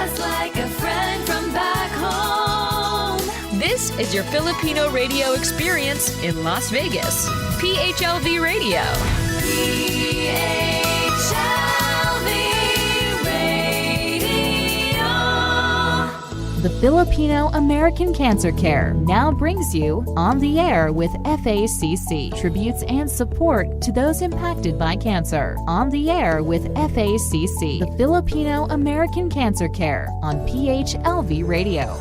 just like a friend from back home. This is your Filipino radio experience in Las Vegas. PHLV Radio. PHLV Radio. The Filipino American Cancer Care now brings you On the Air with FACC, tributes and support to those impacted by cancer. On the Air with FACC, the Filipino American Cancer Care on PHLV Radio.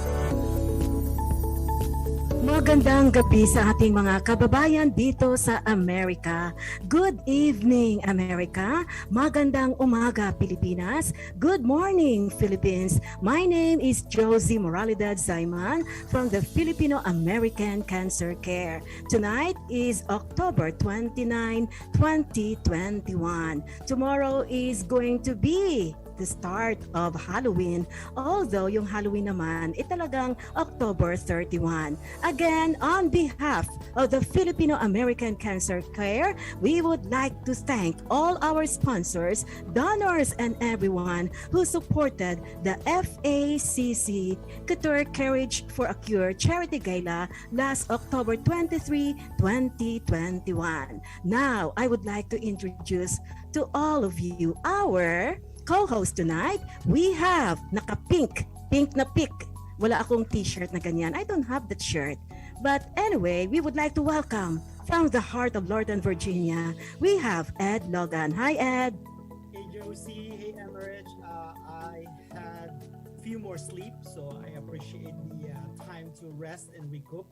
Magandang gabi sa ating mga kababayan dito sa Amerika. Good evening, America. Magandang umaga, Pilipinas. Good morning, Philippines. My name is Josie Moralidad Zaiman from the Filipino American Cancer Care. Tonight is October 29, 2021. Tomorrow is going to be the start of Halloween, although yung Halloween naman talagang October 31. Again, on behalf of the Filipino American Cancer Care, we would like to thank all our sponsors, donors, and everyone who supported the FACC Couture Carriage for a Cure Charity Gala last October 23, 2021. Now, I would like to introduce to all of you our co-host tonight. We have naka-pink na pick. Wala akong t-shirt na ganyan. I don't have that shirt. But anyway, we would like to welcome from the heart of Lorton, Virginia, we have Ed Logan. Hi, Ed. Hey, Josie. Hey, Emmerich. I had a few more sleep, so I appreciate the time to rest and recoup.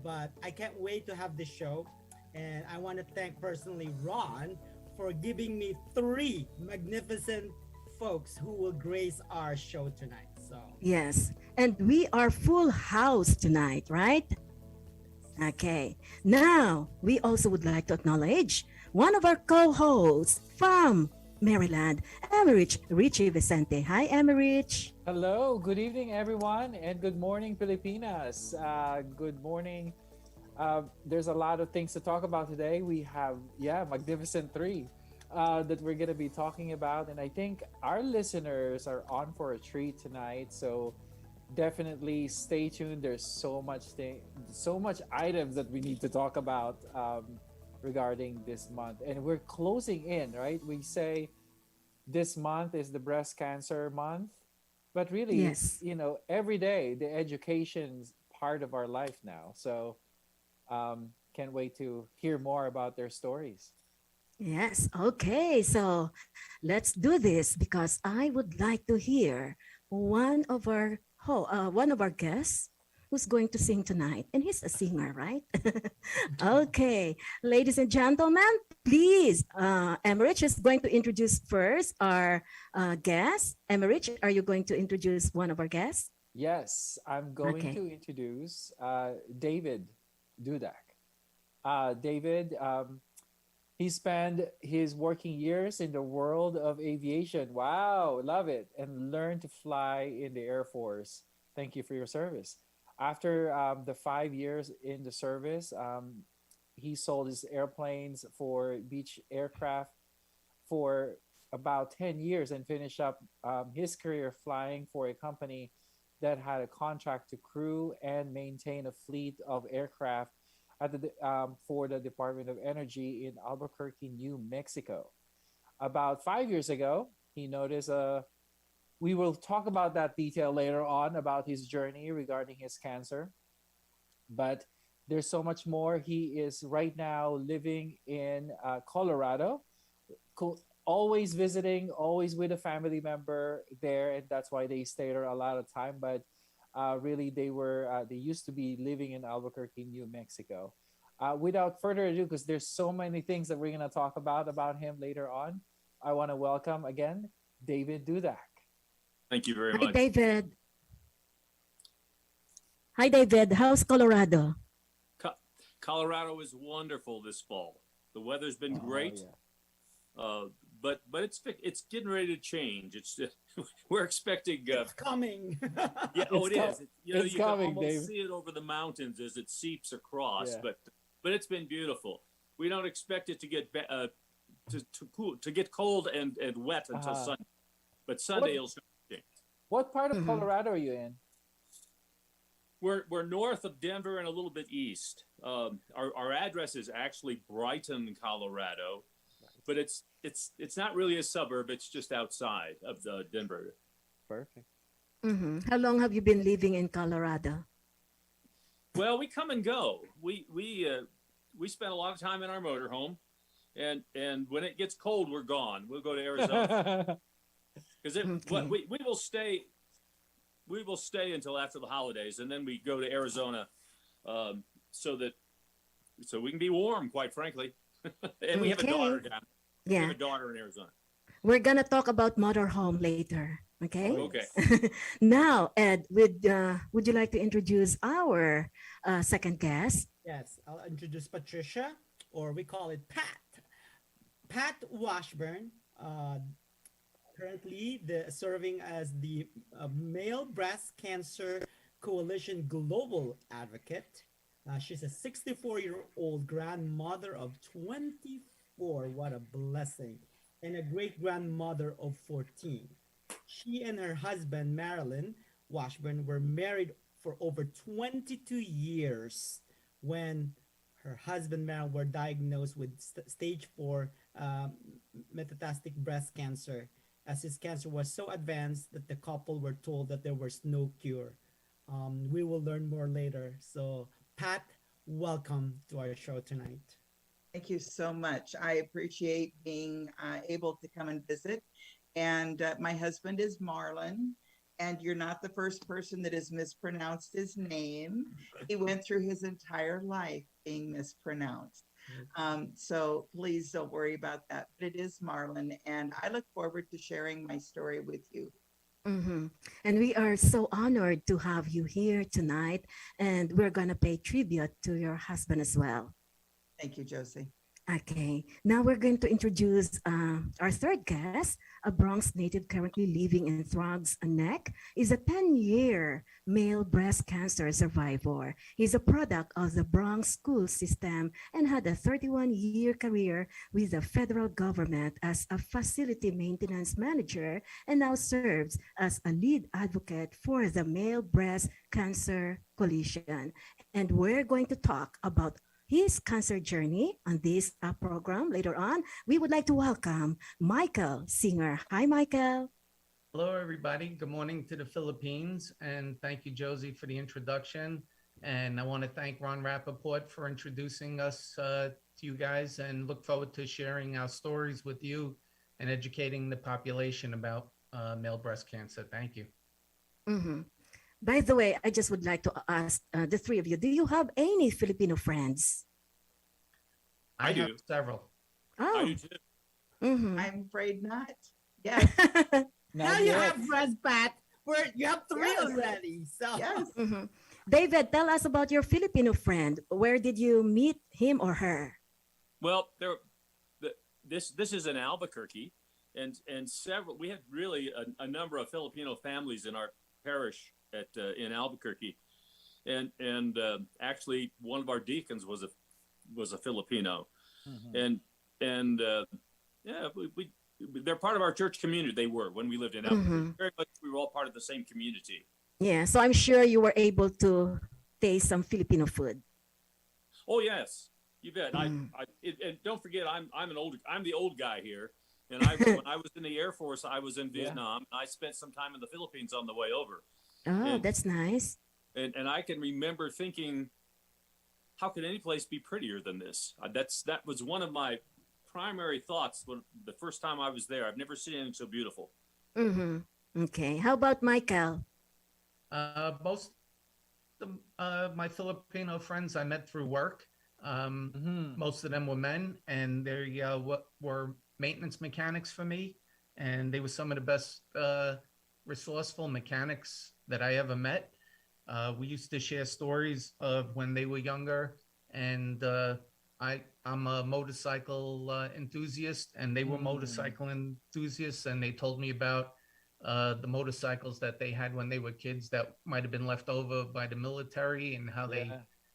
But I can't wait to have this show. And I want to thank personally Ron for giving me 3 magnificent folks who will grace our show tonight. So yes, and we are full house tonight, right? Okay. Now, we also would like to acknowledge one of our co-hosts from Maryland, Emmerich Richie Vicente. Hi, Emmerich. Hello, good evening, everyone, and good morning, Filipinas. Good morning. There's a lot of things to talk about today. We have, Magnificent 3 that we're going to be talking about. And I think our listeners are on for a treat tonight. So definitely stay tuned. There's so much items that we need to talk about regarding this month. And we're closing in, right? We say this month is the breast cancer month. But really, yes, every day, the education's part of our life now. So can't wait to hear more about their stories. Yes. Okay. So let's do this because I would like to hear one of our guests who's going to sing tonight, and he's a singer, right? Okay, ladies and gentlemen, please. Emmerich is going to introduce first our guest. Emmerich, are you going to introduce one of our guests? Yes, I'm going to introduce David Dudak. David, he spent his working years in the world of aviation. Wow, love it. And learned to fly in the Air Force. Thank you for your service. After the 5 years in the service, he sold his airplanes for Beech Aircraft for about 10 years and finished up his career flying for a company that had a contract to crew and maintain a fleet of aircraft for the Department of Energy in Albuquerque, New Mexico. About 5 years ago, he noticed we will talk about that detail later on about his journey regarding his cancer. But there's so much more. He is right now living in Colorado, always visiting, always with a family member there, and that's why they stay there a lot of time. But really, they used to be living in Albuquerque, New Mexico. Without further ado, because there's so many things that we're gonna talk about him later on, I want to welcome again David Dudak. Thank you very Hi, much. David. Hi, David. How's Colorado? Colorado is wonderful this fall. The weather's been great. Yeah. But it's getting ready to change. We're expecting. It's coming. Yeah, it is. You coming, can almost Dave. see it over the mountains as it seeps across. Yeah. But it's been beautiful. We don't expect it to get to get cold and wet until Sunday. But Sunday will change. What part of Mhm. Colorado are you in? We're north of Denver and a little bit east. Our address is actually Brighton, Colorado, but it's not really a suburb. It's just outside of the Denver. Perfect. How long have you been living in Colorado? Well, we come and go. We spend a lot of time in our motorhome, and when it gets cold, we're gone. We'll go to Arizona because Okay. we will stay. We will stay until after the holidays, and then we go to Arizona, so we can be warm. Quite frankly, and we have a Okay. daughter down. We Yeah, have a daughter in Arizona. we're gonna talk about motorhome later. Okay. Oh, Okay. Now, Ed, would you like to introduce our second guest? Yes, I'll introduce Patricia, or we call it Pat. Pat Washburn, currently serving as the Male Breast Cancer Coalition Global Advocate. She's a 64-year-old grandmother of 24. What a blessing. And a great grandmother of 14. She and her husband, Marilyn Washburn, were married for over 22 years when her husband, Marilyn, were diagnosed with stage 4 metastatic breast cancer, as his cancer was so advanced that the couple were told that there was no cure. We will learn more later. So, Pat, welcome to our show tonight. Thank you so much. I appreciate being able to come and visit. And my husband is Marlon, and you're not the first person that has mispronounced his name. He went through his entire life being mispronounced. So please don't worry about that. But it is Marlon, and I look forward to sharing my story with you. And we are so honored to have you here tonight, and we're gonna pay tribute to your husband as well. Thank you, Josie. Okay, now we're going to introduce our third guest, a Bronx native currently living in Throgs Neck, is a 10-year male breast cancer survivor. He's a product of the Bronx school system and had a 31-year career with the federal government as a facility maintenance manager, and now serves as a lead advocate for the Male Breast Cancer Coalition. And we're going to talk about his cancer journey on this program later on. We would like to welcome Michael Singer. Hi, Michael. Hello, everybody. Good morning to the Philippines. And thank you, Josie, for the introduction. And I want to thank Ron Rappaport for introducing us to you guys, and look forward to sharing our stories with you and educating the population about male breast cancer. Thank you. By the way, I just would like to ask the three of you, do you have any Filipino friends? I do. have several. I Oh, do too. I'm afraid not. Yes, Now you have friends, Pat. You have 3 Yes. already. So yes. David, tell us about your Filipino friend. Where did you meet him or her? Well, this is in Albuquerque, and several. We had really a number of Filipino families in our parish in Albuquerque, and actually one of our deacons was a Filipino, and yeah, they're part of our church community. They were when we lived in Albuquerque. Very much, we were all part of the same community. Yeah, so I'm sure you were able to taste some Filipino food. Oh yes, you bet. And don't forget, I'm the old guy here, and when I was in the Air Force, I was in Vietnam. And I spent some time in the Philippines on the way over. Oh, that's nice. And I can remember thinking, how could any place be prettier than this? That was one of my primary thoughts when the first time I was there. I've never seen anything so beautiful. Okay, how about Michael? Most of my Filipino friends I met through work. Most of them were men, and they were maintenance mechanics for me. And they were some of the best resourceful mechanics that I ever met. We used to share stories of when they were younger, and I'm a motorcycle enthusiast, and they were motorcycle enthusiasts, and they told me about the motorcycles that they had when they were kids that might have been left over by the military, and how they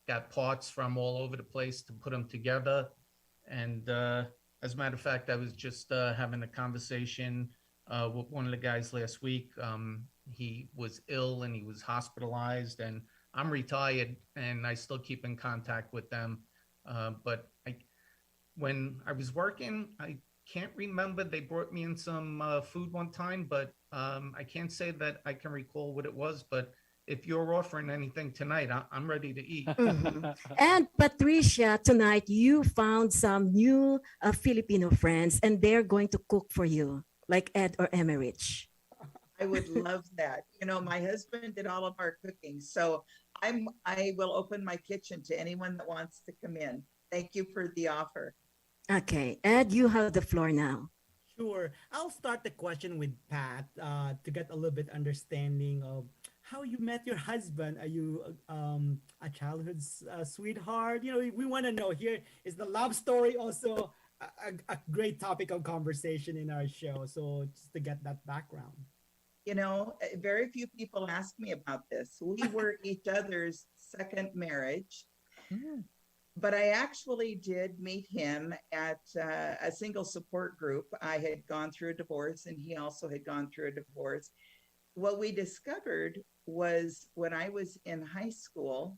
got parts from all over the place to put them together. And as a matter of fact, I was just having a conversation with one of the guys last week. he was ill and he was hospitalized. And I'm retired and I still keep in contact with them. But when I was working, I can't remember. They brought me in some food one time, but I can't say that I can recall what it was. But if you're offering anything tonight, I'm ready to eat. And Patricia, tonight you found some new Filipino friends, and they're going to cook for you, like Ed or Emerich. I would love that. You know, my husband did all of our cooking, so I will open my kitchen to anyone that wants to come in. Thank you for the offer. Okay, Ed, you have the floor now. Sure. I'll start the question with Pat to get a little bit understanding of how you met your husband. Are you a childhood sweetheart? You know, we want to know. Here is the love story also a great topic of conversation in our show. So just to get that background. You know, very few people ask me about this. We were each other's second marriage. But I actually did meet him at a single support group. I had gone through a divorce and he also had gone through a divorce. What we discovered was when I was in high school,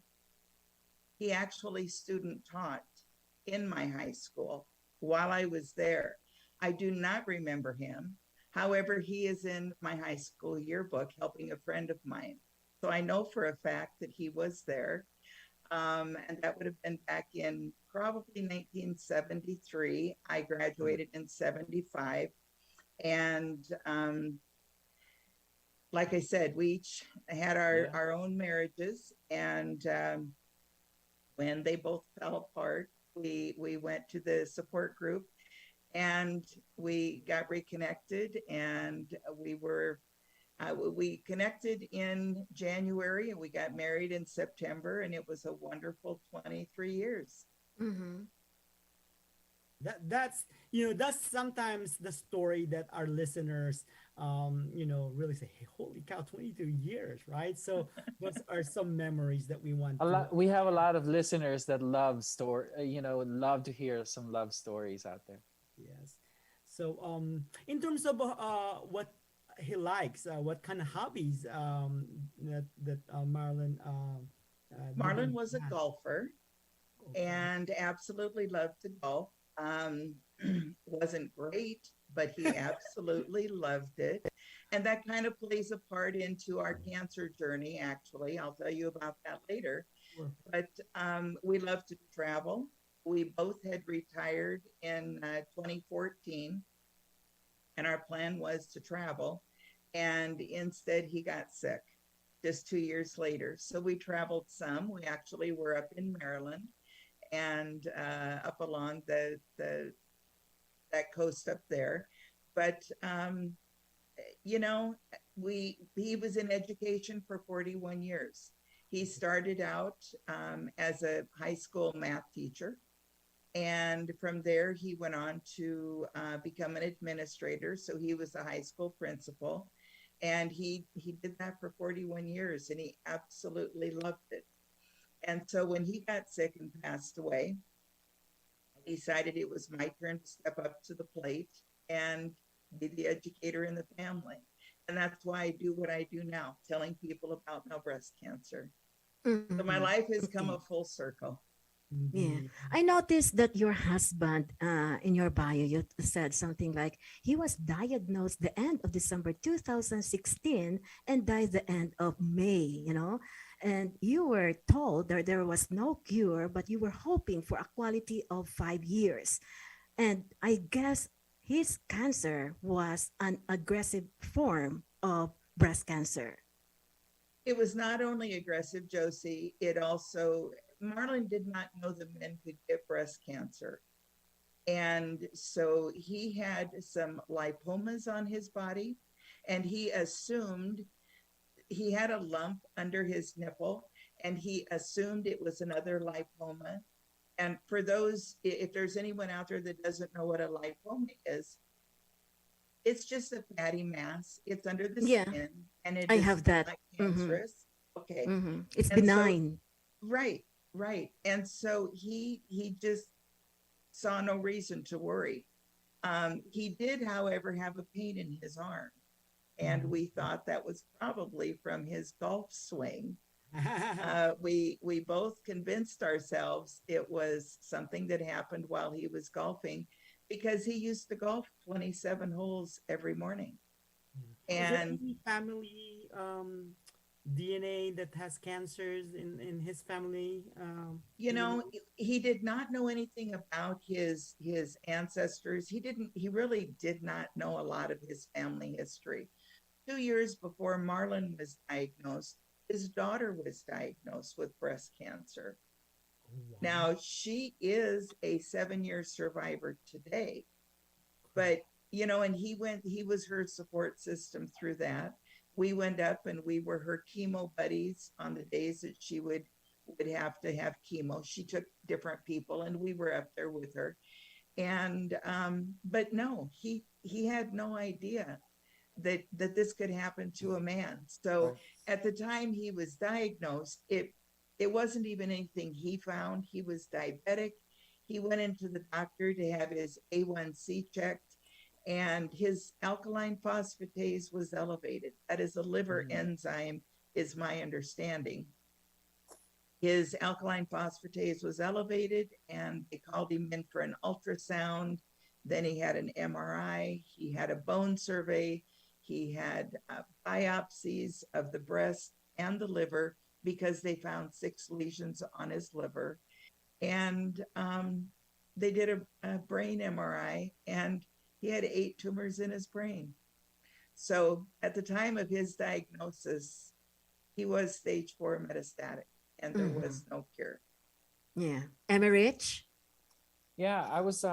he actually student taught in my high school while I was there. I do not remember him. However, he is in my high school yearbook helping a friend of mine. So I know for a fact that he was there. And that would have been back in probably 1973. I graduated in 75. And like I said, we each had our own marriages. And when they both fell apart, we went to the support group and we got reconnected, and we connected in January and we got married in September, and it was a wonderful 23 years. That's sometimes the story that our listeners really say, hey, holy cow, 22 years, right? So those are some memories that we want we have a lot of listeners that love love to hear some love stories out there. Yes. So in terms of what he likes, what kind of hobbies that Marlon Marlon was a golfer and absolutely loved to golf. Wasn't great, but he absolutely loved it. And that kind of plays a part into our cancer journey, actually. I'll tell you about that later. Sure. But we love to travel. We both had retired in 2014, and our plan was to travel. And instead, he got sick just 2 years later. So we traveled some. We actually were up in Maryland and up along that coast up there. But he was in education for 41 years. He started out as a high school math teacher. And from there, he went on to become an administrator. So he was a high school principal. And he did that for 41 years, and he absolutely loved it. And so when he got sick and passed away, I decided it was my turn to step up to the plate and be the educator in the family. And that's why I do what I do now, telling people about now breast cancer. So my life has come a full circle. Yeah, I noticed that your husband, in your bio, you said something like he was diagnosed the end of December 2016 and died the end of May, and you were told that there was no cure, but you were hoping for a quality of 5 years. And I guess his cancer was an aggressive form of breast cancer. It was not only aggressive, Josie, it also, Marlon did not know that men could get breast cancer. And so he had some lipomas on his body, and he assumed he had a lump under his nipple, and he assumed it was another lipoma. And for those, if there's anyone out there that doesn't know what a lipoma is, it's just a fatty mass. It's under the skin, and it I is have that. not cancerous. Okay. It's And benign. So, right. And so he just saw no reason to worry. He did, however, have a pain in his arm. and we thought that was probably from his golf swing. We both convinced ourselves it was something that happened while he was golfing, because he used to golf 27 holes every morning. Is there And any family DNA that has cancers in his family? you know, he did not know anything about his ancestors. He really did not know a lot of his family history. 2 years before Marlon was diagnosed, his daughter was diagnosed with breast cancer. Wow. Now, she is a 7-year survivor today, but you know, and he was her support system through that. We went up and we were her chemo buddies on the days that she would have to have chemo. She took different people and we were up there with her. And but no, he had no idea that this could happen to a man. So Right. at the time he was diagnosed, it wasn't even anything he found. He was diabetic. He went into the doctor to have his A1C checked, and his alkaline phosphatase was elevated. That is a liver enzyme, is my understanding. His alkaline phosphatase was elevated, and they called him in for an ultrasound. Then he had an MRI. He had a bone survey. He had biopsies of the breast and the liver, because they found 6 lesions on his liver. And they did a brain MRI, and he had 8 tumors in his brain. So at the time of his diagnosis, he was stage 4 metastatic, and there was no cure. Yeah. Emmerich? Yeah, I was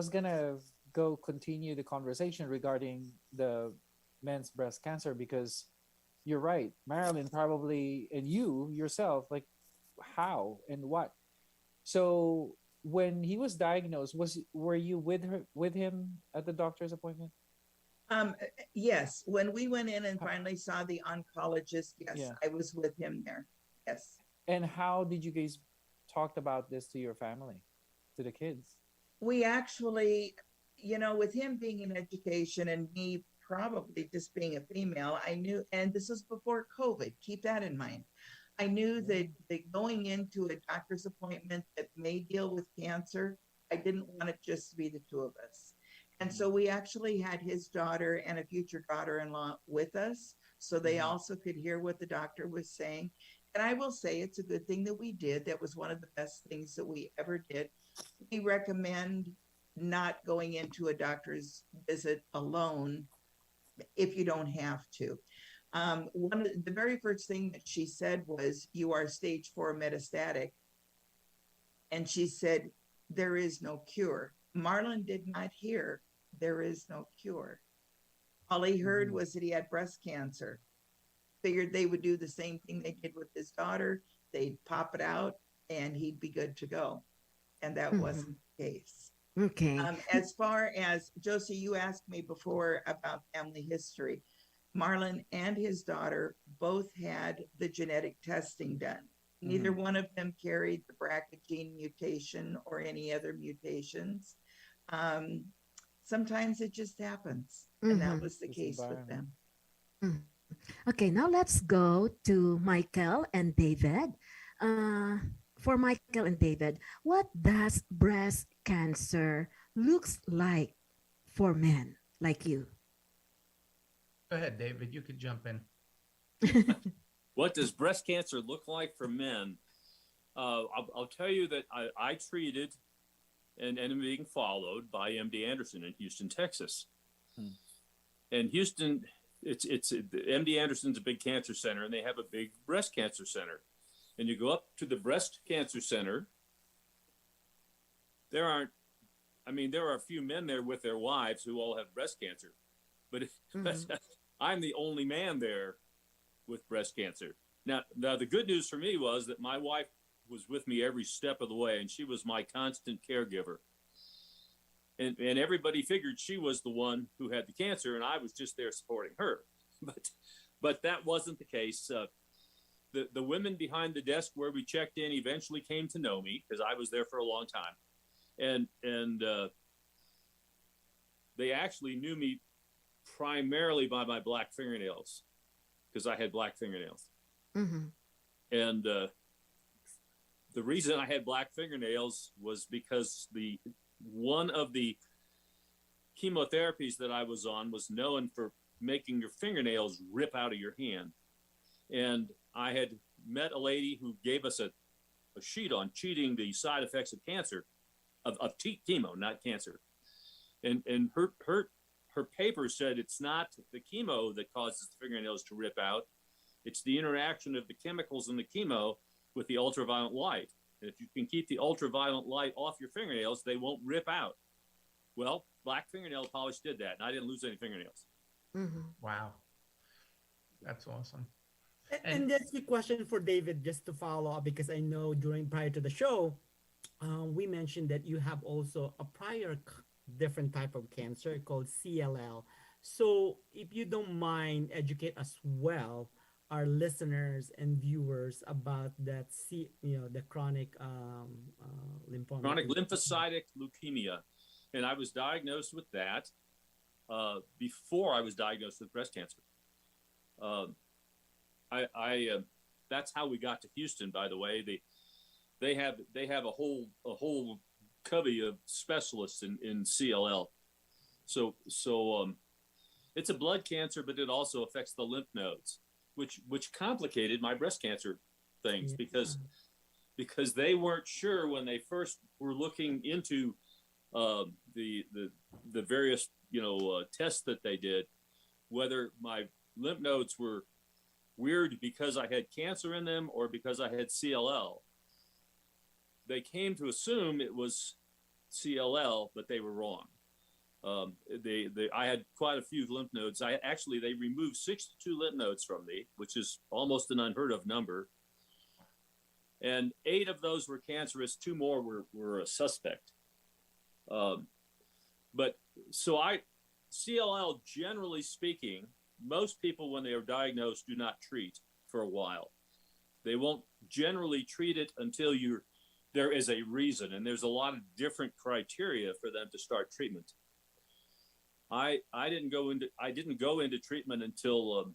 gonna go continue the conversation regarding the men's breast cancer, because you're right, Marilyn probably, and you yourself, like, how and what. So when he was diagnosed, were you with him at the doctor's appointment? Yes, when we went in and finally saw the oncologist, yes, Yeah. I was with him there. Yes. And how did you guys talk about this to your family, to the kids? We actually, you know, with him being in education and me probably just being a female, I knew, and this was before COVID, keep that in mind. I knew that going into a doctor's appointment that may deal with cancer, I didn't want it just to be the two of us. And so we actually had his daughter and a future daughter-in-law with us, so they also could hear what the doctor was saying. And I will say it's a good thing that we did. That was one of the best things that we ever did. We recommend not going into a doctor's visit alone if you don't have to. One of the very first thing that she said was, "You are stage 4 metastatic." And she said, "There is no cure." Marlon did not hear, "There is no cure." All he heard was that he had breast cancer. Figured they would do the same thing they did with his daughter. They'd pop it out and he'd be good to go. And that wasn't the case. Okay. As far as Josie, you asked me before about family history. Marlon and his daughter both had the genetic testing done. Neither one of them carried the BRCA gene mutation or any other mutations. Sometimes it just happens, and that was the This case with environment. them. Okay, now let's go to Michael and David. For Michael and David, what does breast cancer looks like for men like you? Go ahead, David. You could jump in. What does breast cancer look like for men? I'll tell you that I treated and am being followed by MD Anderson in Houston, Texas. And Houston, it's MD Anderson's a big cancer center, and they have a big breast cancer center. And you go up to the breast cancer center. There are a few men there with their wives who all have breast cancer, but I'm the only man there with breast cancer. Now, the good news for me was that my wife was with me every step of the way, and she was my constant caregiver. And everybody figured she was the one who had the cancer, and I was just there supporting her. But that wasn't the case. The women behind the desk where we checked in eventually came to know me because I was there for a long time, and they actually knew me primarily by my black fingernails, because I had black fingernails. Mm-hmm. And the reason I had black fingernails was because one of the chemotherapies that I was on was known for making your fingernails rip out of your hand. And I had met a lady who gave us a sheet on treating the side effects of cancer, of chemo, not cancer. And her paper said it's not the chemo that causes the fingernails to rip out. It's the interaction of the chemicals in the chemo with the ultraviolet light. And if you can keep the ultraviolet light off your fingernails, they won't rip out. Well, black fingernail polish did that, and I didn't lose any fingernails. Mm-hmm. Wow. That's awesome. And that's the question for David, just to follow up, because I know prior to the show, we mentioned that you have also a different type of cancer called CLL. So if you don't mind, educate as well our listeners and viewers about that, the chronic lymphoma. Chronic lymphocytic leukemia. And I was diagnosed with that before I was diagnosed with breast cancer. That's how we got to Houston, by the way. They have a whole covey of specialists in CLL. So it's a blood cancer, but it also affects the lymph nodes, which complicated my breast cancer things, because they weren't sure when they first were looking into the various tests that they did, whether my lymph nodes were weird because I had cancer in them or because I had CLL. They came to assume it was CLL, but they were wrong. I had quite a few lymph nodes. They removed 62 lymph nodes from me, which is almost an unheard of number. And 8 of those were cancerous. 2 more were a suspect. CLL, generally speaking, most people, when they are diagnosed, do not treat for a while. They won't generally treat it until there is a reason, and there's a lot of different criteria for them to start treatment. I didn't go into treatment until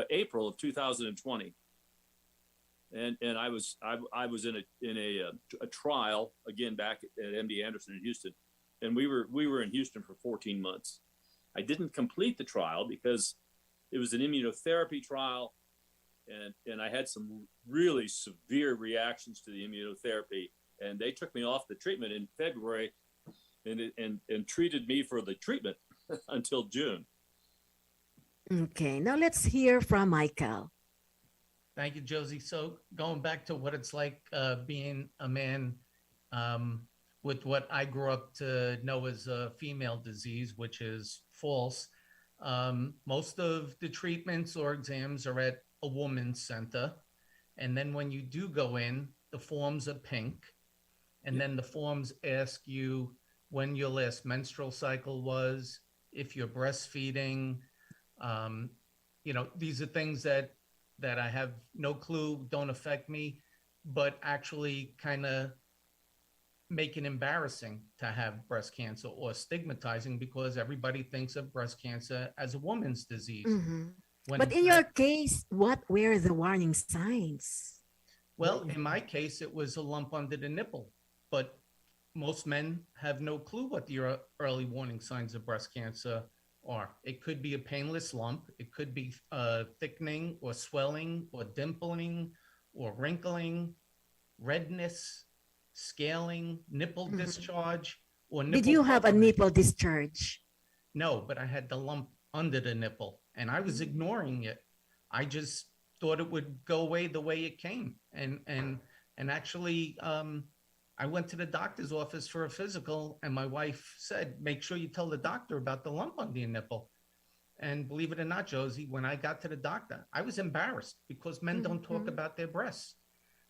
April of 2020, and I was in a trial again back at MD Anderson in Houston, and we were in Houston for 14 months. I didn't complete the trial because it was an immunotherapy trial, and I had some really severe reactions to the immunotherapy, and they took me off the treatment in February, and treated me for the treatment until June. Okay, now let's hear from Michael. Thank you, Josie. So going back to what it's like being a man with what I grew up to know as a female disease, which is false. Most of the treatments or exams are at a woman's center. And then when you do go in, the forms are pink. And then the forms ask you when your last menstrual cycle was, if you're breastfeeding. These are things that I have no clue, don't affect me, but actually kind of make it embarrassing to have breast cancer, or stigmatizing, because everybody thinks of breast cancer as a woman's disease. Mm-hmm. But in your case, what were the warning signs? Well, in my case, it was a lump under the nipple, but most men have no clue what the early warning signs of breast cancer are. It could be a painless lump. It could be thickening or swelling or dimpling or wrinkling, redness, scaling, nipple discharge, or nipple. Did you have a nipple discharge? No, but I had the lump under the nipple, and I was ignoring it. I just thought it would go away the way it came. And actually, I went to the doctor's office for a physical, and my wife said, make sure you tell the doctor about the lump under your nipple. And believe it or not, Josie, when I got to the doctor, I was embarrassed because men don't talk about their breasts.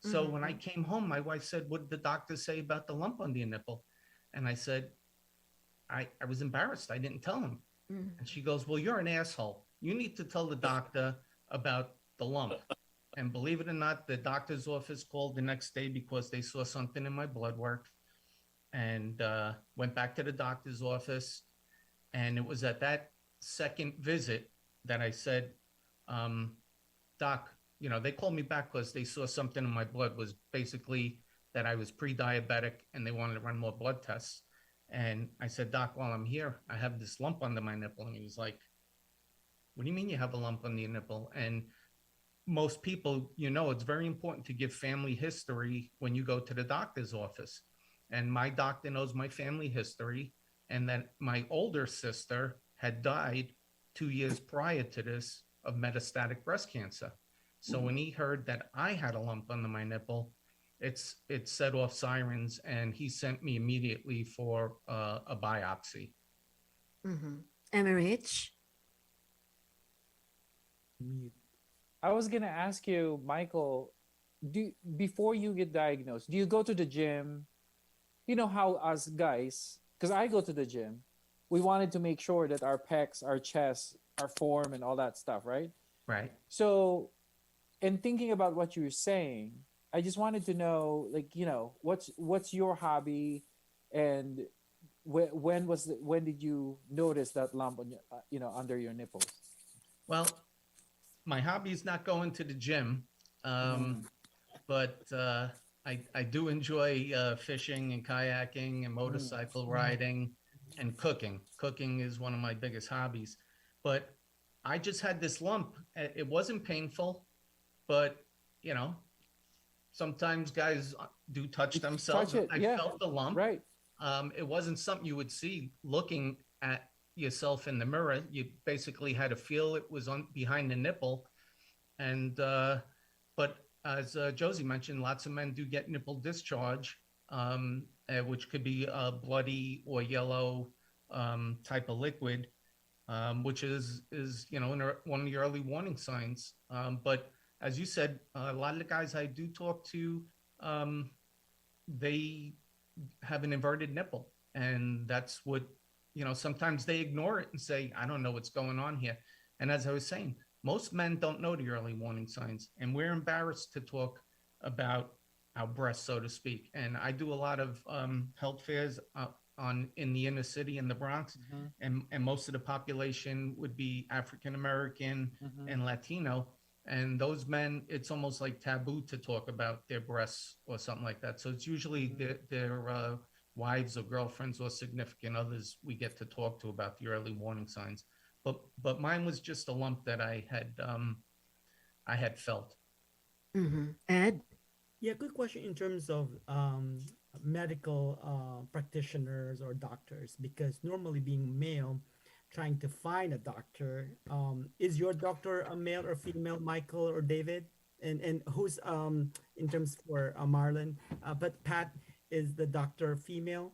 So when I came home, my wife said, what did the doctor say about the lump under your nipple? And I said, I was embarrassed. I didn't tell him. And she goes, well, you're an asshole. You need to tell the doctor about the lump. And believe it or not, the doctor's office called the next day because they saw something in my blood work, and went back to the doctor's office. And it was at that second visit that I said, Doc, they called me back because they saw something in my blood was basically that I was pre-diabetic and they wanted to run more blood tests. And I said, Doc, while I'm here, I have this lump under my nipple. And he was like, what do you mean you have a lump on your nipple? And most people, it's very important to give family history when you go to the doctor's office. And my doctor knows my family history, and that my older sister had died 2 years prior to this of metastatic breast cancer. So when he heard that I had a lump under my nipple, it set off sirens, and he sent me immediately for a biopsy. Emmerich? I was gonna ask you, Michael, before you get diagnosed, do you go to the gym? You know how us guys, because I go to the gym, we wanted to make sure that our pecs, our chest, our form, and all that stuff, right? Right. So, in thinking about what you were saying, I just wanted to know, what's your hobby, and when did you notice that lump on your, under your nipples? Well, my hobby is not going to the gym, but I do enjoy fishing and kayaking and motorcycle riding and cooking. Cooking is one of my biggest hobbies. But I just had this lump. It wasn't painful, but sometimes guys do touch themselves. Touch it, I felt the lump. Right. It wasn't something you would see looking at yourself in the mirror. You basically had to feel it was behind the nipple. And but as Josie mentioned, lots of men do get nipple discharge, which could be a bloody or yellow type of liquid, which is one of the early warning signs. But as you said, a lot of the guys I do talk to, they have an inverted nipple, and that's what sometimes they ignore it and say, I don't know what's going on here. And as I was saying, most men don't know the early warning signs, and we're embarrassed to talk about our breasts, so to speak. And I do a lot of health fairs in the inner city in the Bronx, and most of the population would be African American and Latino. And those men, it's almost like taboo to talk about their breasts or something like that. So it's usually their wives or girlfriends or significant others we get to talk to about the early warning signs. But mine was just a lump that I had felt. Ed? Yeah, good question in terms of medical practitioners or doctors, because normally being male, trying to find a doctor, is your doctor a male or female, Michael or David? And who's in terms for Marlon? But Pat, is the doctor female?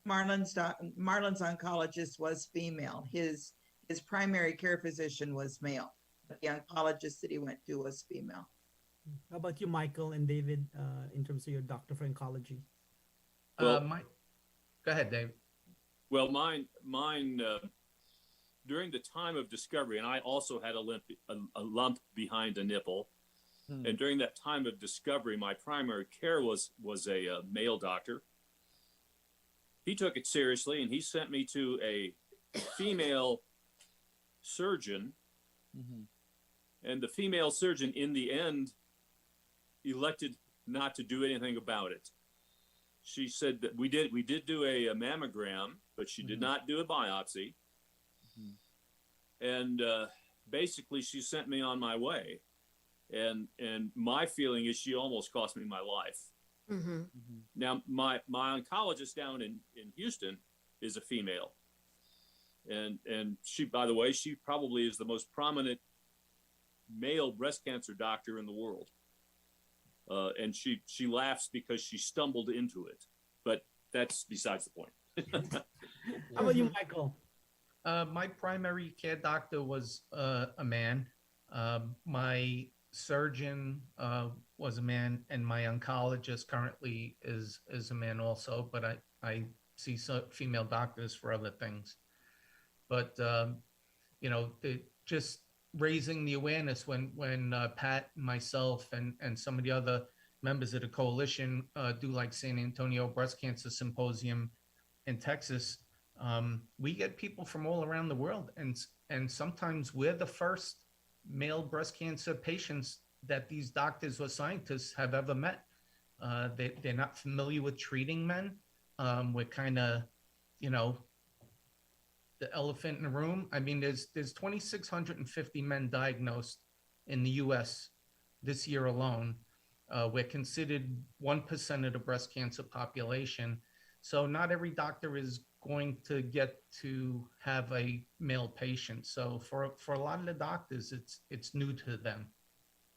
Marlon's oncologist was female. His primary care physician was male, but the oncologist that he went to was female. How about you, Michael and David, in terms of your doctor for oncology? Well, Go ahead, Dave. Well, mine during the time of discovery, and I also had a lump behind a nipple. And during that time of discovery, my primary care was a male doctor. He took it seriously, and he sent me to a female surgeon. And the female surgeon, in the end, elected not to do anything about it. She said that we did do a mammogram, but she did not do a biopsy. And basically, she sent me on my way. And my feeling is she almost cost me my life. Now, my oncologist down in Houston is a female. And she, by the way, she probably is the most prominent male breast cancer doctor in the world. And she laughs because she stumbled into it. But that's besides the point. How about you, Michael? My primary care doctor was a man. My surgeon was a man, and my oncologist currently is a man also, but I see some female doctors for other things. But just raising the awareness when Pat, myself, and some of the other members of the coalition do like San Antonio Breast Cancer Symposium in Texas, We get people from all around the world, and sometimes we're the first male breast cancer patients that these doctors or scientists have ever met. They're not familiar with treating men. We're kind of, the elephant in the room. I mean, there's 2,650 men diagnosed in the U.S. this year alone. We're considered 1% of the breast cancer population. So not every doctor is going to get to have a male patient. So for a lot of the doctors, it's new to them.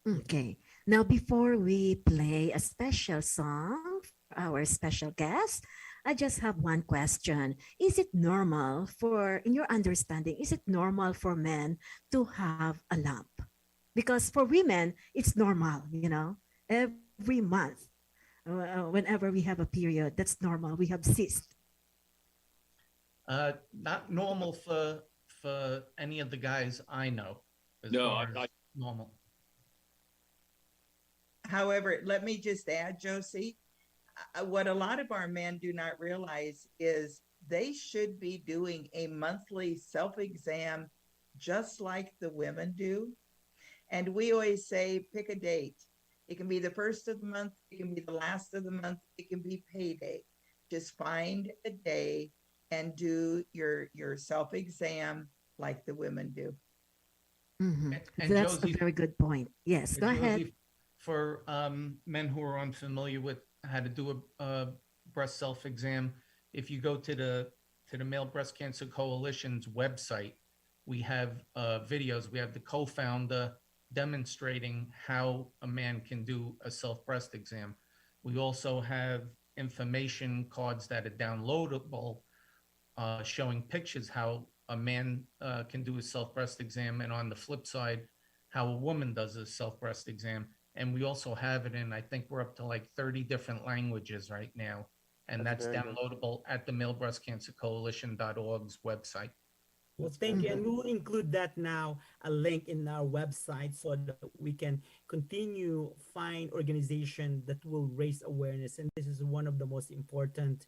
Okay. Now, before we play a special song for our special guest, I just have one question. Is it normal in your understanding, is it normal for men to have a lump? Because for women, it's normal, every month. Whenever we have a period, that's normal. We have cysts. Not normal for any of the guys I know. No, normal. However, let me just add, Josie, what a lot of our men do not realize is they should be doing a monthly self-exam just like the women do. And we always say, pick a date. It can be the first of the month. It can be the last of the month. It can be payday. Just find a day and do your self-exam like the women do. Mm-hmm. And So that's Josie, a very good point. Yes, go ahead. Josie, for men who are unfamiliar with how to do a breast self-exam, if you go to the Male Breast Cancer Coalition's website, we have videos. We have the co-founder demonstrating how a man can do a self-breast exam. We also have information cards that are downloadable showing pictures how a man can do a self-breast exam, and on the flip side, how a woman does a self-breast exam. And we also have it in, I think we're up to like 30 different languages right now. And that's downloadable at the malebreastcancercoalition.org's website. Well, thank you. And we will include that now, a link in our website so that we can continue find organization that will raise awareness. And this is one of the most important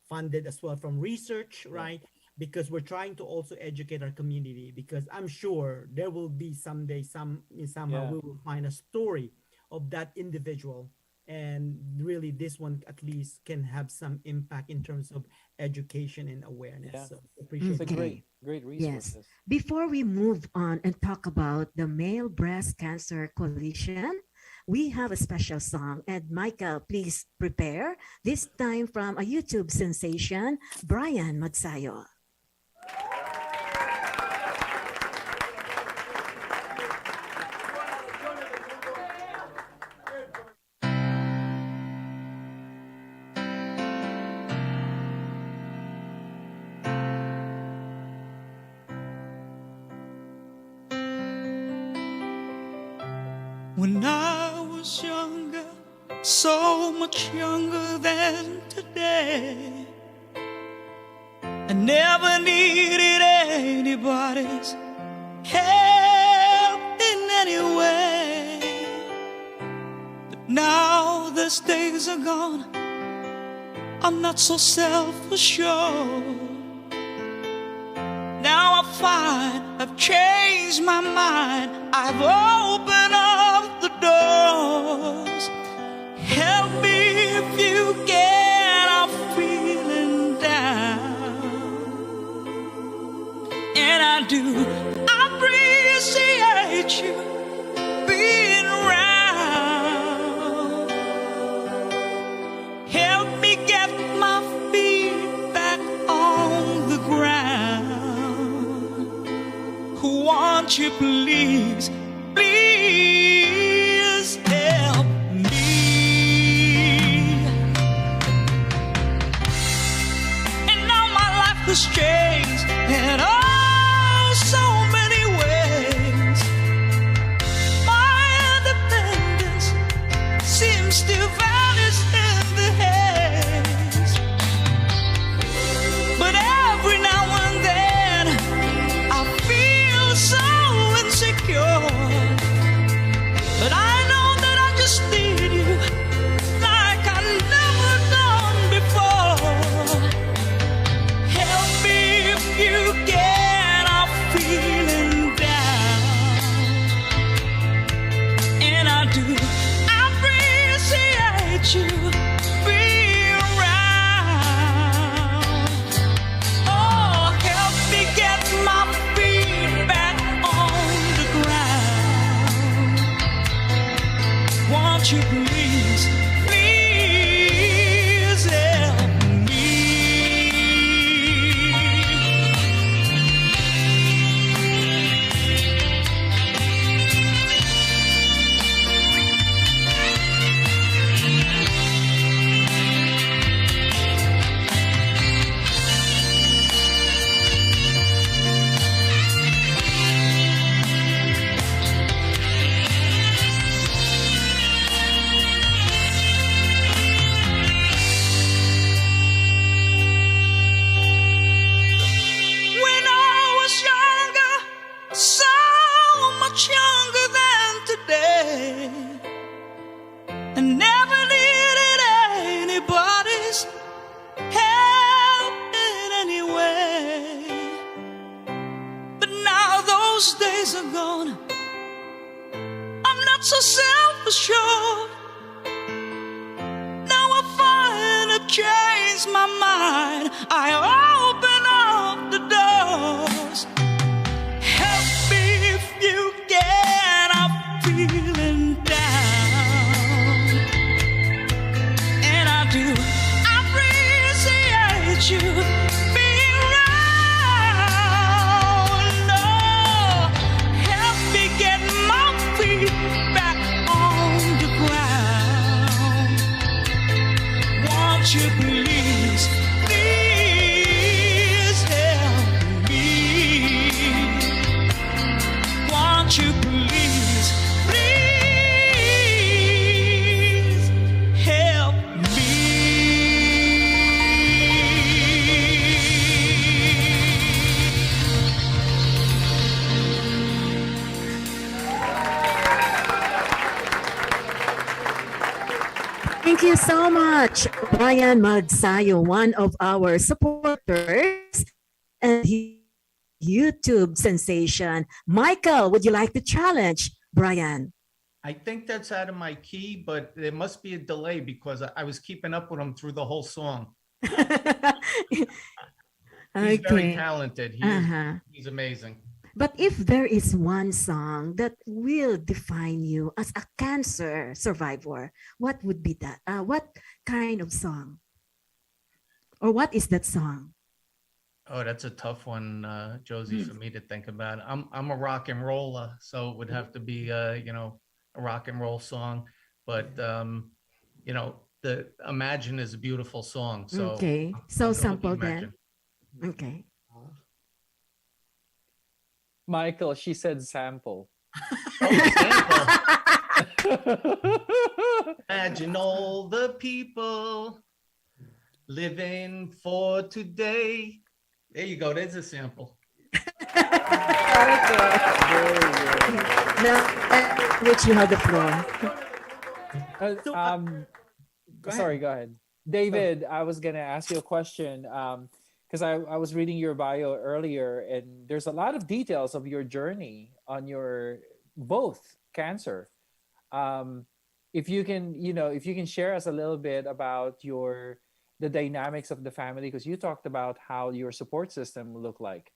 funded as well from research, right? Because we're trying to also educate our community, because I'm sure there will be someday, somehow we will find a story of that individual. And really this one at least can have some impact in terms of education and awareness. Yeah. So appreciate It's a it. great resource. Yes. Before we move on and talk about the Male Breast Cancer Coalition, we have a special song. And Michael, please prepare. This time from a YouTube sensation, Brian Magsayo. When I was younger, so much younger than today, I never needed anybody's help in any way. But now those days are gone, I'm not so self-assured. Now I find I've changed my mind, I've opened up the doors. Help me if you can, I'm feeling down. And I do appreciate you being around. Help me get my feet back on the ground. Won't you please, please help me? And now my life has changed in oh so many ways. My independence seems to vanish in the haze. But every now and then I feel so insecure. But I know that I just need you like I never done before. was short. Now I finally changed my mind. I open up the doors. Help me if you can. I'm feeling down, and I do appreciate you being around. No, help me get my feet back on the ground. Won't you please, please help me? Won't you please, please help me? Thank you so much, Brian Magsayo, one of our supporters and YouTube sensation. Michael, would you like to challenge Brian? I think that's out of my key, but there must be a delay because I was keeping up with him through the whole song. He's very Okay. talented. He's amazing. But if there is one song that will define you as a cancer survivor, what would be that? What kind of song? Or what is that song? Oh, that's a tough one, Josie, for me to think about. I'm a rock and roller, so it would have to be a rock and roll song. But the Imagine is a beautiful song. So Okay, so I'm gonna sample look at then. Okay. Michael, she said sample. Imagine all the people living for today. There you go. There's a sample. Now, which you have the floor. Sorry, go ahead. David, I was going to ask you a question because I was reading your bio earlier, and there's a lot of details of your journey on your both cancer. If you can share us a little bit about the dynamics of the family, because you talked about how your support system looked like.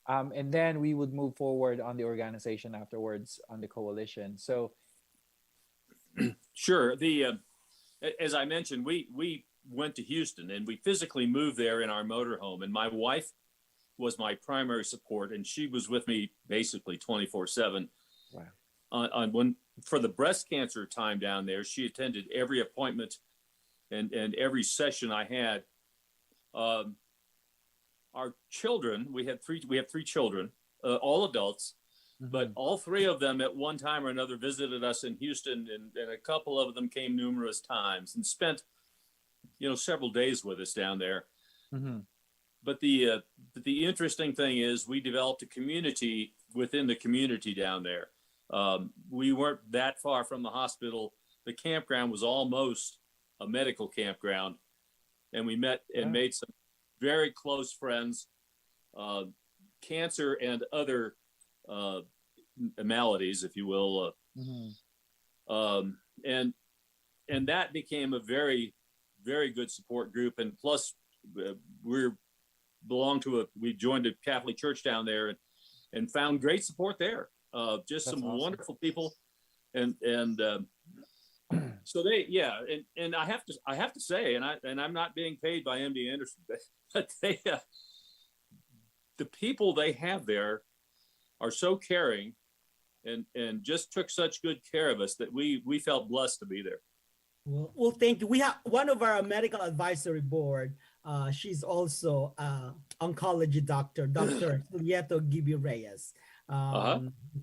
And then we would move forward on the organization afterwards on the coalition. So, Sure. As I mentioned, we went to Houston and we physically moved there in our motorhome. And my wife was my primary support, and she was with me basically 24/7. Wow. For the breast cancer time down there, she attended every appointment and every session I had. Our children, we have three children, all adults, but all three of them at one time or another visited us in Houston, and a couple of them came numerous times and spent, several days with us down there. mm-hmm. But the interesting thing is we developed a community within the community down there. We weren't that far from the hospital. The campground was almost a medical campground, and we met and made some very close friends, cancer and other maladies, if you will. And that became a very, very good support group. And plus we joined a Catholic church down there and found great support there. Just That's some awesome. Wonderful people. And so and I have to say, and I'm not being paid by MD Anderson, but the people they have there are so caring and just took such good care of us that we felt blessed to be there. Well, thank you. We have one of our medical advisory board. She's also oncology doctor, Dr. Julieto Gibi Reyes.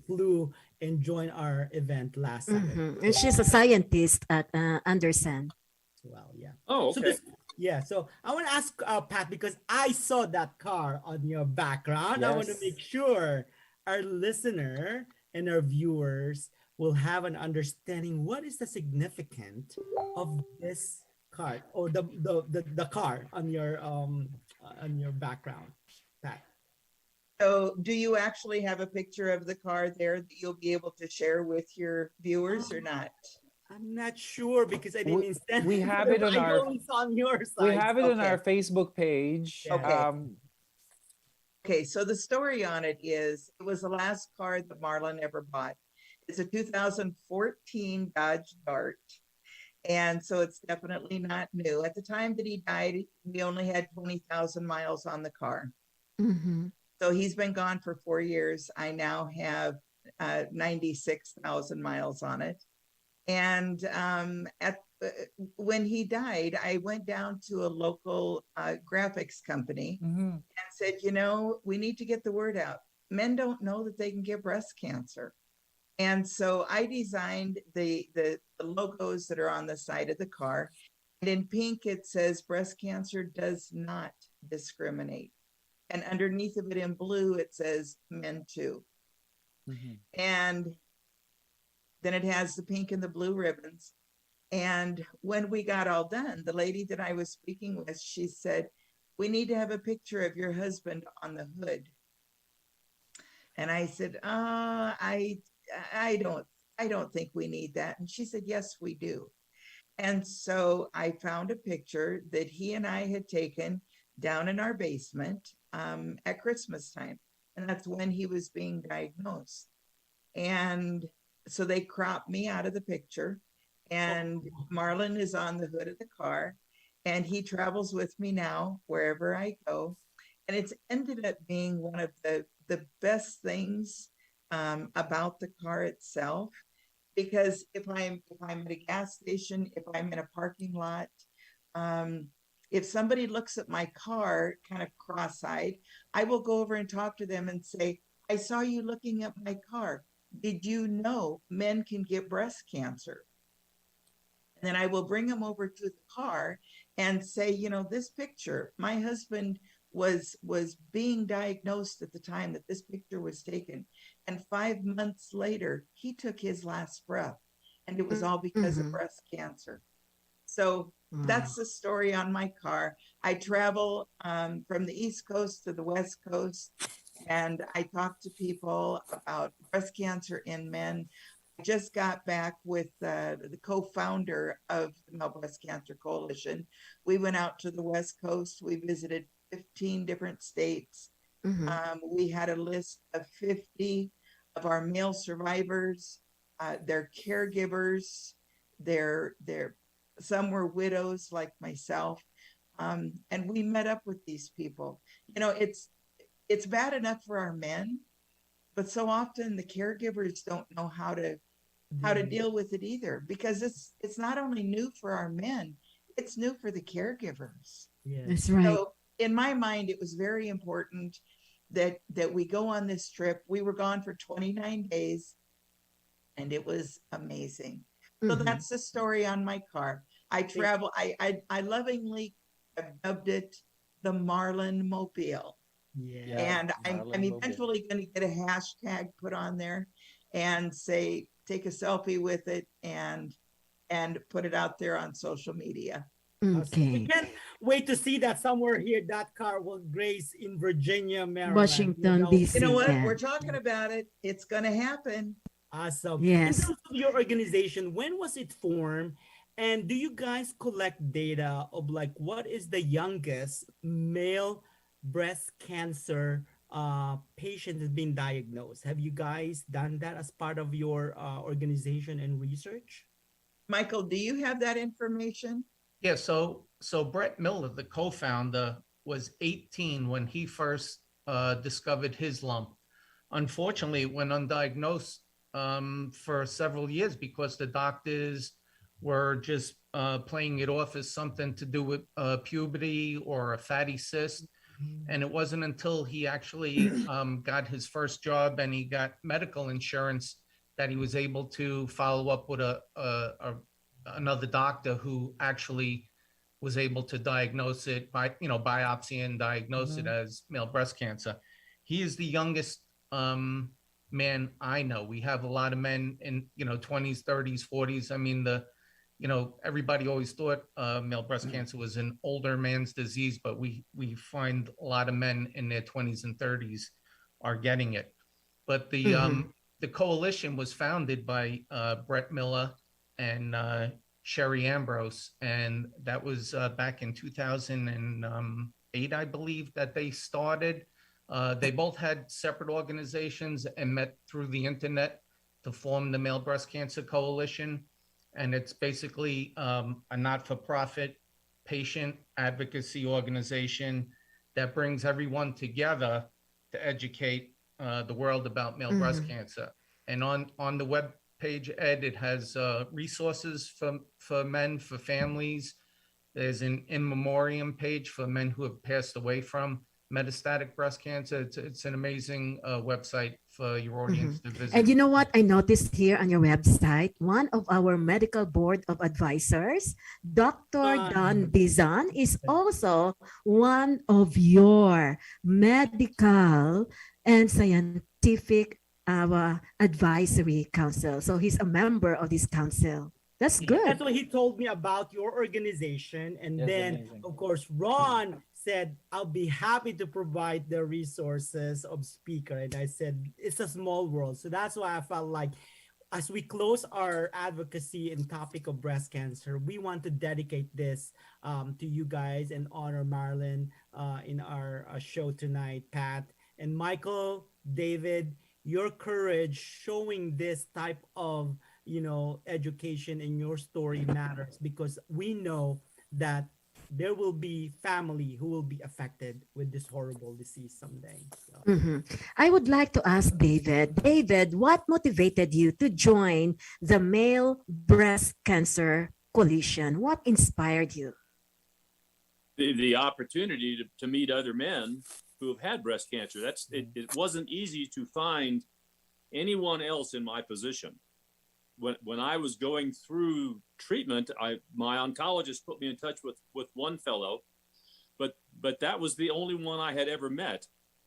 Flew and joined our event last Saturday. And she's a scientist at Anderson. Well, yeah. Oh, okay. So I want to ask Pat, because I saw that car on your background. Yes. I want to make sure our listener and our viewers will have an understanding what is the significance of this car or the car on your background, Pat. So do you actually have a picture of the car there that you'll be able to share with your viewers or not? I'm not sure because I didn't send We have it on I our only saw on your side. we have it on Okay. our Facebook page. Yeah. Okay. Okay, so the story on it is it was the last car that Marlon ever bought. It's a 2014 Dodge Dart. And so it's definitely not new. At the time that he died, we only had 20,000 miles on the car. Mm-hmm. So he's been gone for 4 years. I now have 96,000 miles on it. And when he died, I went down to a local graphics company and said, you know, we need to get the word out. Men don't know that they can get breast cancer. And so I designed the logos that are on the side of the car. And in pink, it says breast cancer does not discriminate. And underneath of it in blue, it says men too. And then it has the pink and the blue ribbons. And when we got all done, the lady that I was speaking with, she said, we need to have a picture of your husband on the hood. And I said, I don't think we need that. And she said, yes, we do. And so I found a picture that he and I had taken down in our basement at Christmas time. And that's when he was being diagnosed. And so they cropped me out of the picture. And Marlon is on the hood of the car. And he travels with me now wherever I go. And it's ended up being one of the best things about the car itself, because if I'm at a gas station, if I'm in a parking lot, if somebody looks at my car kind of cross-eyed, I will go over and talk to them and say, I saw you looking at my car. Did you know men can get breast cancer? And then I will bring them over to the car and say, you know, this picture, my husband was being diagnosed at the time that this picture was taken. And 5 months later, he took his last breath, and it was all because of breast cancer. So that's the story on my car. I travel from the East Coast to the West Coast, and I talk to people about breast cancer in men. I just got back with the co-founder of the Male Breast Cancer Coalition. We went out to the West Coast. We visited 15 different states. We had a list of 50 of our male survivors, their caregivers, their some were widows like myself. And we met up with these people. You know, it's bad enough for our men, but so often the caregivers don't know how to deal with it either, because it's not only new for our men, it's new for the caregivers. Yeah. That's right. So in my mind, it was very important that we go on this trip. We were gone for 29 days, and it was amazing. So that's the story on my car. I travel. I lovingly dubbed it the Marlon Mobile. Yeah. And I'm Marlon Mobile. eventually going to get a hashtag put on there and say, take a selfie with it and put it out there on social media. Okay. We can't wait to see that somewhere here. That car will grace in Virginia, Maryland. Washington, D.C. You know what? Yeah. We're talking about it. It's going to happen. Awesome. Yes. In terms of your organization, when was it formed? And do you guys collect data of like what is the youngest male breast cancer patient has been diagnosed? Have you guys done that as part of your organization and research? Michael, do you have that information? Yeah, so Brett Miller, the co-founder, was 18 when he first discovered his lump. Unfortunately, it went undiagnosed for several years because the doctors were just playing it off as something to do with puberty or a fatty cyst. And it wasn't until he actually got his first job and he got medical insurance that he was able to follow up with another doctor who actually was able to diagnose it by, biopsy and diagnose it as male breast cancer. He is the youngest man I know. We have a lot of men in, 20s, 30s, 40s. I mean, everybody always thought male breast cancer was an older man's disease, but we find a lot of men in their 20s and 30s are getting it. But the coalition was founded by Brett Miller and Sherry Ambrose, and that was back in 2008, I believe, that they started. They both had separate organizations and met through the internet to form the Male Breast Cancer Coalition. And it's basically a not-for-profit patient advocacy organization that brings everyone together to educate the world about male breast cancer. And on the web page, Ed, it has resources for men, for families. There's an in memoriam page for men who have passed away from metastatic breast cancer. It's an amazing website for your audience to visit. And you know what I noticed here on your website? One of our medical board of advisors, Dr. Don Dizon, is also one of your medical and scientific advisory council. So he's a member of this council. That's good. That's what he told me about your organization. And then, amazing. Of course, Ron said, I'll be happy to provide the resources of speaker. And I said, it's a small world. So that's why I felt like as we close our advocacy and topic of breast cancer, we want to dedicate this to you guys and honor Marilyn in our show tonight, Pat. And Michael, David, your courage showing this type of education in your story matters, because we know that there will be family who will be affected with this horrible disease someday. So. I would like to ask David. David, what motivated you to join the Male Breast Cancer Coalition? What inspired you? The opportunity to meet other men who have had breast cancer. It wasn't easy to find anyone else in my position. When I was going through treatment, my oncologist put me in touch with one fellow, but that was the only one I had ever met.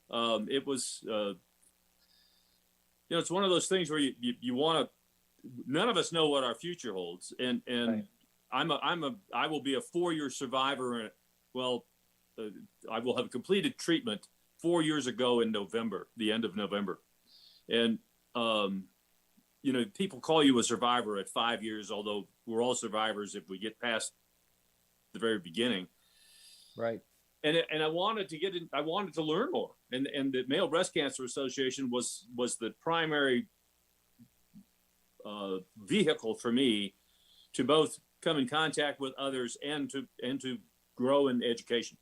It was, it's one of those things where you want to. None of us know what our future holds, and right. I will be a 4-year survivor, and I will have completed treatment 4 years ago in November, the end of November, and. People call you a survivor at 5 years, although we're all survivors if we get past the very beginning. Right. And I wanted to get in, I wanted to learn more. And the Male Breast Cancer Association was the primary vehicle for me to both come in contact with others and to grow in education.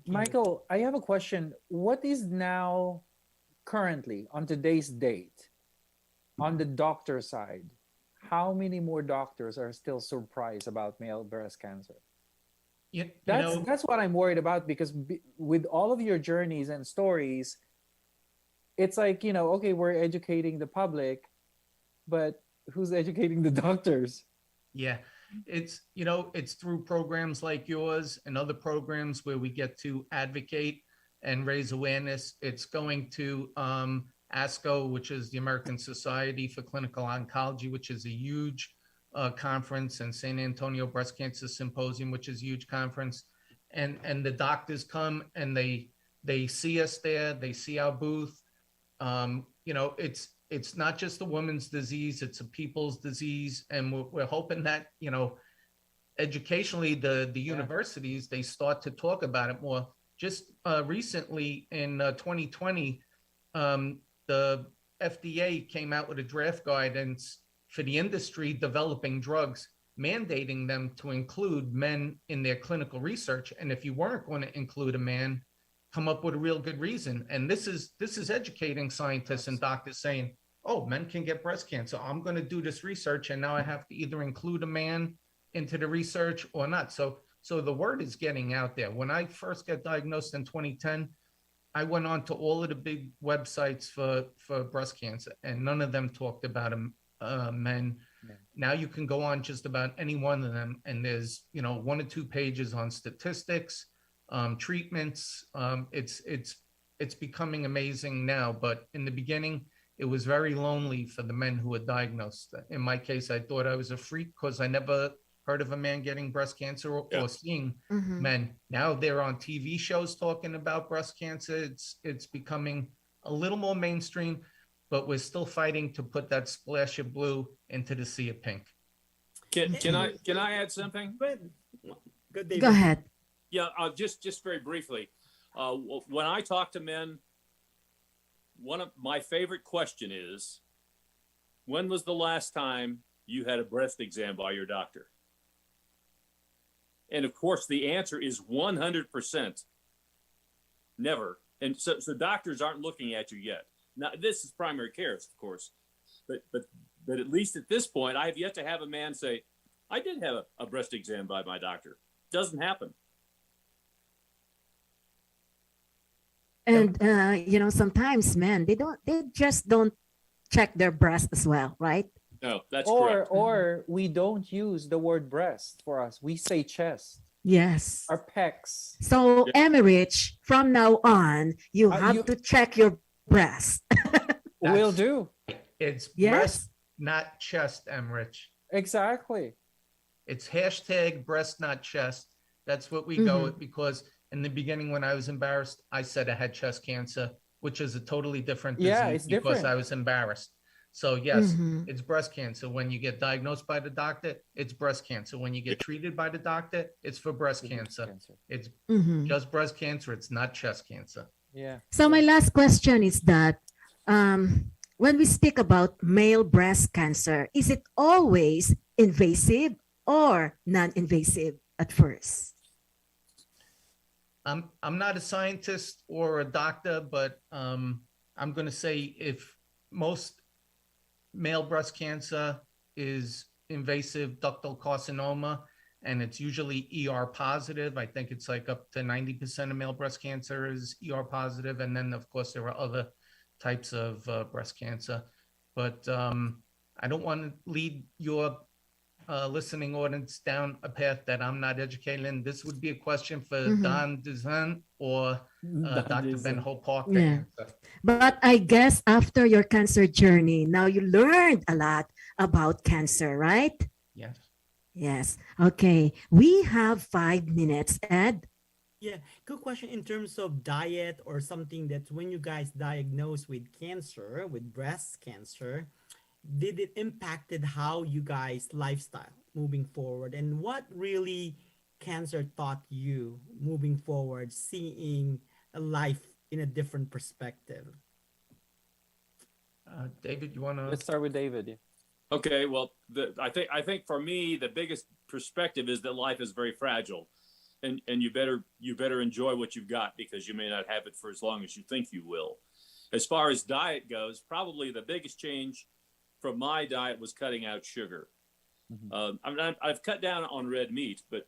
Michael, I have a question. What is now currently, on today's date, on the doctor side, how many more doctors are still surprised about male breast cancer? That's what I'm worried about, because with all of your journeys and stories, it's like, okay, we're educating the public, but who's educating the doctors? Yeah, it's through programs like yours and other programs where we get to advocate and raise awareness. It's going to ASCO, which is the American Society for Clinical Oncology, which is a huge conference, and San Antonio Breast Cancer Symposium, which is a huge conference. And the doctors come and they see us there, they see our booth. It's not just a woman's disease, it's a people's disease. And we're hoping that, educationally, the universities, they start to talk about it more. Just recently in 2020, the FDA came out with a draft guidance for the industry developing drugs, mandating them to include men in their clinical research. And if you weren't going to include a man, come up with a real good reason. And this is educating scientists and doctors saying, oh, men can get breast cancer. I'm going to do this research, and now I have to either include a man into the research or not. So the word is getting out there. When I first got diagnosed in 2010, I went on to all of the big websites for breast cancer, and none of them talked about men. Yeah. Now you can go on just about any one of them, and there's 1 or 2 pages on statistics, treatments. It's becoming amazing now, but in the beginning, it was very lonely for the men who were diagnosed. In my case, I thought I was a freak because I never heard of a man getting breast cancer or seeing men. Now they're on TV shows talking about breast cancer. It's becoming a little more mainstream. but we're still fighting to put that splash of blue into the sea of pink. Can I add something? Good, David. Go ahead. Yeah, just very briefly. When I talk to men, one of my favorite question is, when was the last time you had a breast exam by your doctor? And of course, the answer is 100% never. And so doctors aren't looking at you yet. Now, this is primary care, of course, but at least at this point, I have yet to have a man say, I did have a breast exam by my doctor. Doesn't happen. And sometimes men, they just don't check their breast as well, right? No, that's correct. Or we don't use the word breast for us. We say chest. Yes. Our pecs. So, Emerich, from now on, you have to check your breast. Will do. It's Yes. breast, not chest, Emrich. Exactly. It's hashtag breast, not chest. That's what we go with, because in the beginning, when I was embarrassed, I said I had chest cancer, which is a totally different disease it's because different. I was embarrassed. So yes, it's breast cancer. When you get diagnosed by the doctor, it's breast cancer. When you get treated by the doctor, it's for breast cancer. It's just breast cancer. It's not chest cancer. Yeah. So my last question is that when we speak about male breast cancer, is it always invasive or non-invasive at first? I'm not a scientist or a doctor, but I'm going to say if most male breast cancer is invasive ductal carcinoma, and it's usually ER positive. I think it's like up to 90% of male breast cancer is ER positive. And then, of course, there are other types of breast cancer. But I don't want to lead your listening audience down a path that I'm not educated in. This would be a question for Don Duzan or Dr. Ben Hopark to answer. But I guess after your cancer journey, now you learned a lot about cancer, right? Yes. Yes. Okay. We have 5 minutes, Ed. Yeah, good question in terms of diet or something that when you guys diagnosed with cancer, with breast cancer, did it impacted how you guys lifestyle moving forward, and what really cancer taught you moving forward, seeing a life in a different perspective? David, you want to? Let's start with David. Yeah. Okay, well, I think for me the biggest perspective is that life is very fragile, and you better enjoy what you've got, because you may not have it for as long as you think you will. As far as diet goes, probably the biggest change from my diet was cutting out sugar. I've cut down on red meat, but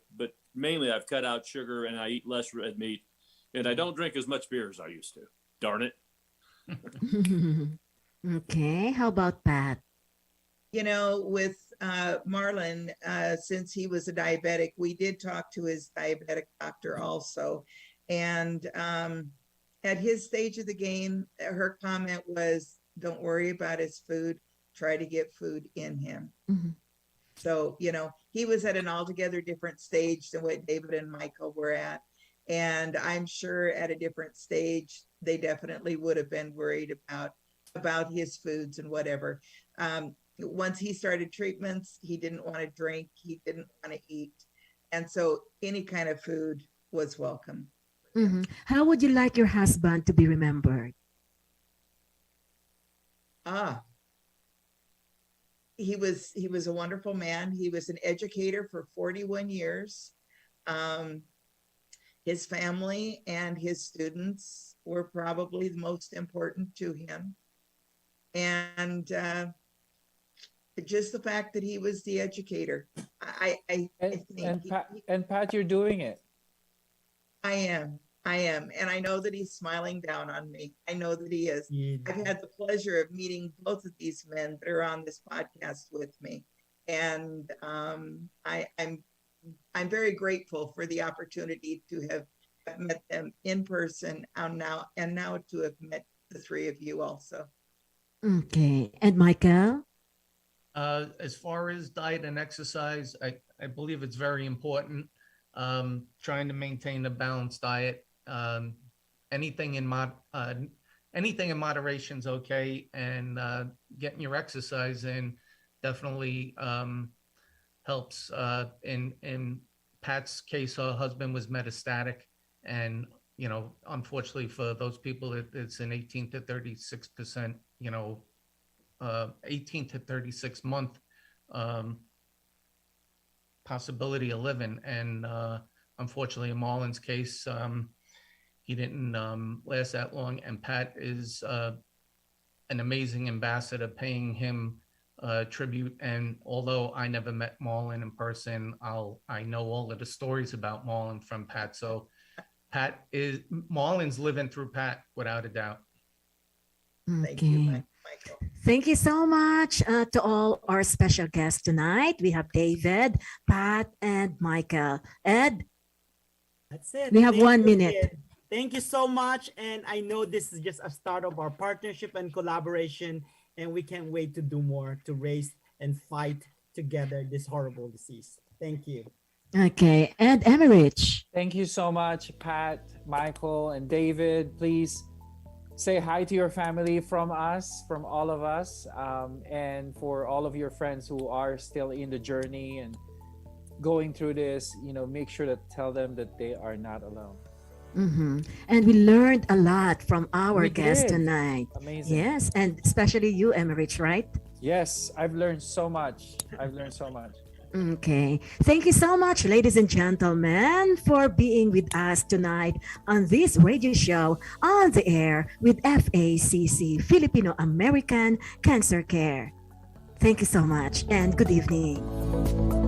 mainly I've cut out sugar and I eat less red meat, and I don't drink as much beer as I used to. Darn it. Okay. How about Pat? With Marlon, since he was a diabetic, we did talk to his diabetic doctor also. And at his stage of the game, her comment was, don't worry about his food, try to get food in him. So, he was at an altogether different stage than what David and Michael were at. And I'm sure at a different stage, they definitely would have been worried about his foods and whatever. Once he started treatments, he didn't want to drink, he didn't want to eat. And so any kind of food was welcome. How would you like your husband to be remembered? He was a wonderful man. He was an educator for 41 years. His family and his students were probably the most important to him. And just the fact that he was the educator, I think. And Pat, you're doing it. I am. And I know that he's smiling down on me. I know that he is. I've had the pleasure of meeting both of these men that are on this podcast with me. And I'm very grateful for the opportunity to have met them in person and now to have met the three of you also. Okay. And Michael? As far as diet and exercise, I believe it's very important. Trying to maintain a balanced diet. Anything in anything in moderation's okay, and getting your exercise in definitely helps. In Pat's case, her husband was metastatic, and unfortunately for those people, it's an 18 to 36%, 18 to 36 month possibility of living. And unfortunately, in Marlon's case, he didn't last that long. And Pat is an amazing ambassador, paying him tribute. And although I never met Marlon in person, I know all of the stories about Marlon from Pat. So Marlon's living through Pat without a doubt. Thank you, Michael. Thank you so much to all our special guests tonight. We have David, Pat, and Michael. Ed? That's it. We have Thank 1 you, minute. Ed. Thank you so much. And I know this is just a start of our partnership and collaboration, and we can't wait to do more to raise and fight together this horrible disease. Thank you. Okay, and Emmerich. Thank you so much, Pat, Michael, and David. Please say hi to your family from us, from all of us, and for all of your friends who are still in the journey and going through this, make sure to tell them that they are not alone. Mm-hmm. And we learned a lot from our guest did. tonight. Amazing. Yes, and especially you, Emmerich, right? Yes, I've learned so much. Okay. Thank you so much, ladies and gentlemen, for being with us tonight on this radio show on the air with FACC, Filipino American Cancer Care. Thank you so much and good evening.